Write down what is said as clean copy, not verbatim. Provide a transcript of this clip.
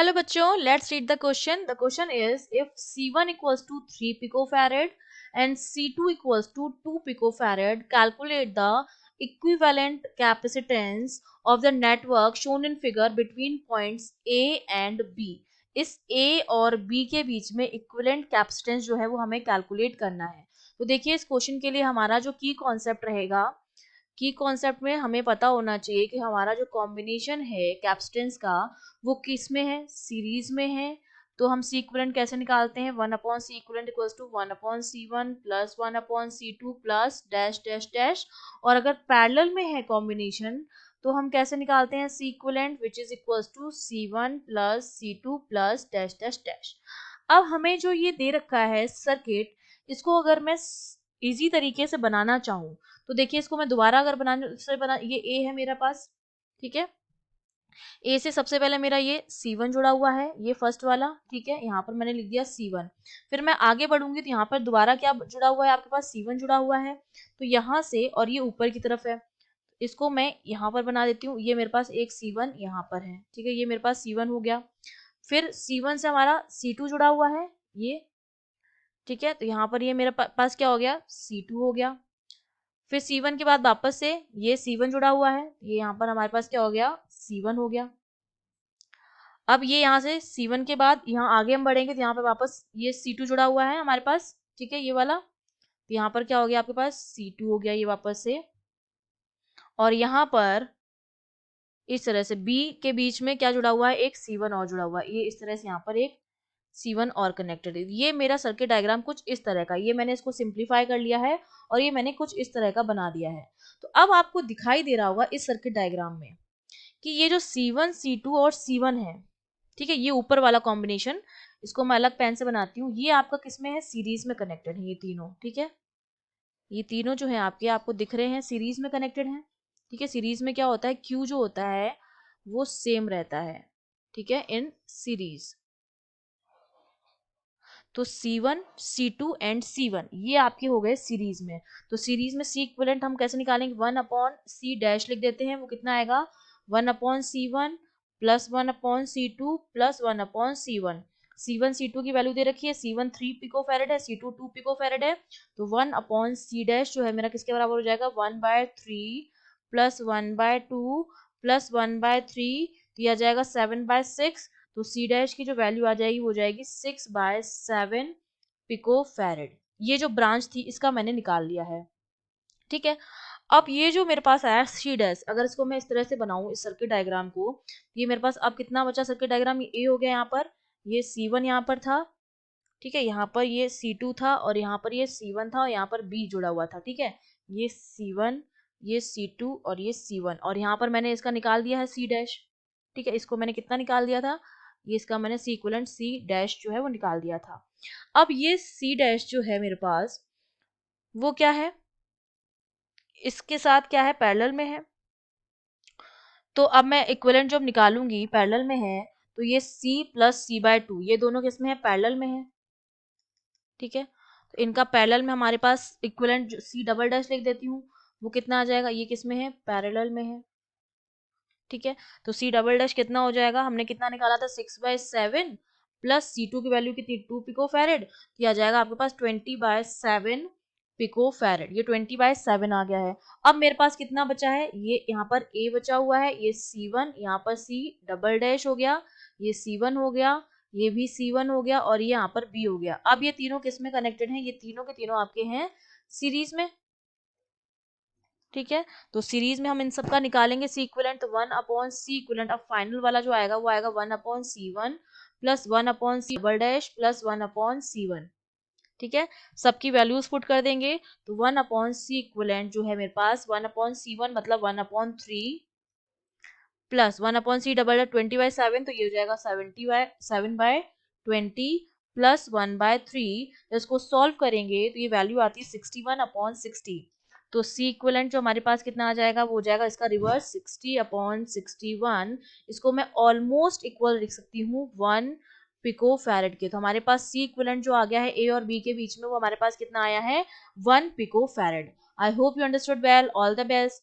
Hello बच्चों, let's read the question. The question is if C1 equals to 3 picofarad and C2 equals to 2 picofarad, calculate the equivalent capacitance of the network shown in figure between points A and B. इस A और B के बीच में equivalent capacitance जो है वो हमें calculate करना है. तो देखिए, इस क्वेश्चन के लिए हमारा जो की कॉन्सेप्ट रहेगा, की कॉन्सेप्ट में हमें पता होना चाहिए कि हमारा जो कॉम्बिनेशन है कैपेसिटेंस का वो किस में है, सीरीज में है. तो हम सी इक्विवेलेंट कैसे निकालते हैं, 1 upon C equivalent equals to 1 upon C1 plus 1 upon C2 plus dash dash dash. और अगर पैरेलल में है कॉम्बिनेशन तो हम कैसे निकालते हैं, C equivalent which is equals to C1 plus C2 plus dash dash dash. अब हमें जो ये दे रखा है सर्किट, इसको अगर मैं इजी तरीके से बनाना चाहूँ तो देखिए, इसको मैं दोबारा अगर ये ए है मेरे पास, ठीक है. ए से सबसे पहले मेरा ये C1 जुड़ा हुआ है, ये फर्स्ट वाला, ठीक है. यहाँ पर मैंने लिख दिया C1. फिर मैं आगे बढ़ूंगी तो यहाँ पर दोबारा क्या जुड़ा हुआ है, आपके पास C1 जुड़ा हुआ है. तो यहाँ से, और ये ऊपर की तरफ है, इसको मैं यहाँ पर बना देती हूँ. ये मेरे पास एक C1 यहाँ पर है, ठीक है. ये मेरे पास C1 हो गया. फिर C1 से हमारा C2 जुड़ा हुआ है, ये, ठीक है. तो यहाँ पर ये मेरे पास क्या हो गया, C2 हो गया. फिर C1 के बाद वापस से ये C1 जुड़ा हुआ है, ये यहाँ पर हमारे पास क्या हो गया, C1 हो गया. अब ये यहाँ से C1 के बाद यहाँ आगे हम बढ़ेंगे तो यहाँ पर वापस ये C2 जुड़ा हुआ है हमारे पास, ठीक है, ये वाला. तो यहाँ पर क्या हो गया आपके पास, C2 हो गया ये वापस से. और यहाँ पर इस तरह से B के बीच में क्या जुड़ा हुआ है, एक C1 और जुड़ा हुआ है. ये इस तरह से यहाँ पर एक C1 और कनेक्टेड है. ये मेरा सर्किट डायग्राम कुछ इस तरह का, ये मैंने इसको सिंप्लीफाई कर लिया है और ये मैंने कुछ इस तरह का बना दिया है. तो अब आपको दिखाई दे रहा होगा इस सर्किट डायग्राम में कि ये जो C1, C2 और C1 है, ठीक है, ये ऊपर वाला कॉम्बिनेशन, इसको मैं अलग पेन से बनाती हूँ. ये आपका किस में है, सीरीज में कनेक्टेड है ये तीनों, ठीक है. ये तीनों जो है आपके, आपको दिख रहे हैं, सीरीज में कनेक्टेड हैं, ठीक है. सीरीज में क्या होता है, Q जो होता है वो सेम रहता है, ठीक है, इन सीरीज. तो C1, C2 एंड C1 ये आपके हो गए सीरीज में. तो सीरीज में सी इक्विवेलेंट हम कैसे निकालेंगे, 1 अपॉन C डैश लिख देते हैं. वो कितना आएगा, 1 upon C1 plus 1 upon C2 plus 1 upon C1. C1 C2 की वैल्यू दे रखी है, C1 3 पिकोफैरेड है, C2 2 पिकोफैरेड है. तो 1 अपॉन C डैश जो है मेरा किसके बराबर हो जाएगा, 1/3 प्लस 1/2 प्लस 1/3, तो यह आ जाएगा 7/6. तो C डैश की जो वैल्यू आ जाएगी वो जाएगी 6/7 पिकोफैरेड. ये जो ब्रांच थी इसका मैंने निकाल लिया है, ठीक है. अब ये जो मेरे पास आया C डैश, अगर इसको मैं इस तरह से बनाऊं इस सर्किट डायग्राम को, ये मेरे पास अब कितना बचा सर्किट डायग्राम, ये A हो गया यहाँ पर, ये C1 यहाँ पर था, ठीक है. यहाँ पर ये C2 था और यहाँ पर ये C1 था और यहाँ पर B जुड़ा हुआ था, ठीक है. ये C1, ये C2 और ये C1, और यहाँ पर मैंने इसका निकाल दिया है C डैश, ठीक है. इसको मैंने कितना निकाल दिया था, ये इसका मैंने सी इक्विवेलेंट C डैश जो है वो निकाल दिया था. अब ये C डैश जो है मेरे पास वो क्या है, इसके साथ क्या है, पैरेलल में है. तो अब मैं इक्विवेलेंट जब निकालूंगी, पैरेलल में है, तो ये C प्लस C/2 ये दोनों किस में है, पैरेलल में है, ठीक है. तो इनका पैरेलल में हमारे पास इक्विवेलेंट C डबल डैश लिख देती हूँ, वो कितना आ जाएगा, ये किस में है, पैरेलल में है, ठीक है. तो C डबल डैश कितना हो जाएगा, हमने कितना निकाला था, 6/7 प्लस C2 की वैल्यू कितनी, 2 पिकोफैरेड. तो आ जाएगा आपके पास 20/7 पिकोफैरेड. ये 20/7 आ गया है. अब मेरे पास कितना बचा है, ये यहाँ पर A बचा हुआ है, ये C1, यहाँ पर C डबल डैश हो गया, ये C1 हो गया, ये भी C1 हो गया और ये यहाँ पर B हो गया. अब ये तीनों किस में कनेक्टेड हैं, ये तीनों के तीनों आपके हैं सीरीज में, ठीक है. तो सीरीज में हम इन सब का निकालेंगे सी इक्विवेलेंट, तो 1 अपॉन सी इक्विवेलेंट. अब फाइनल वाला जो आएगा वो आएगा 1 upon C1 plus 1 upon C double dash plus 1 upon C1, ठीक है. सबकी वैल्यूज पुट कर देंगे तो 1 अपॉन सी इक्विवेलेंट जो है मेरे पास 1 अपॉन C1 मतलब 1/3 plus 1 upon C double dash 20/7, तो ये हो जाएगा 7/20 प्लस 1/3. इसको सॉल्व करेंगे तो ये वैल्यू आती है 61/60. तो C इक्विवेलेंट जो हमारे पास कितना आ जाएगा, वो हो जाएगा इसका रिवर्स 60/61. इसको मैं ऑलमोस्ट इक्वल लिख सकती हूँ 1 पिकोफैरेड के. तो हमारे पास C इक्विवेलेंट जो आ गया है A और B के बीच में, वो हमारे पास कितना आया है, 1 picofarad. I hope you understood well. All the best.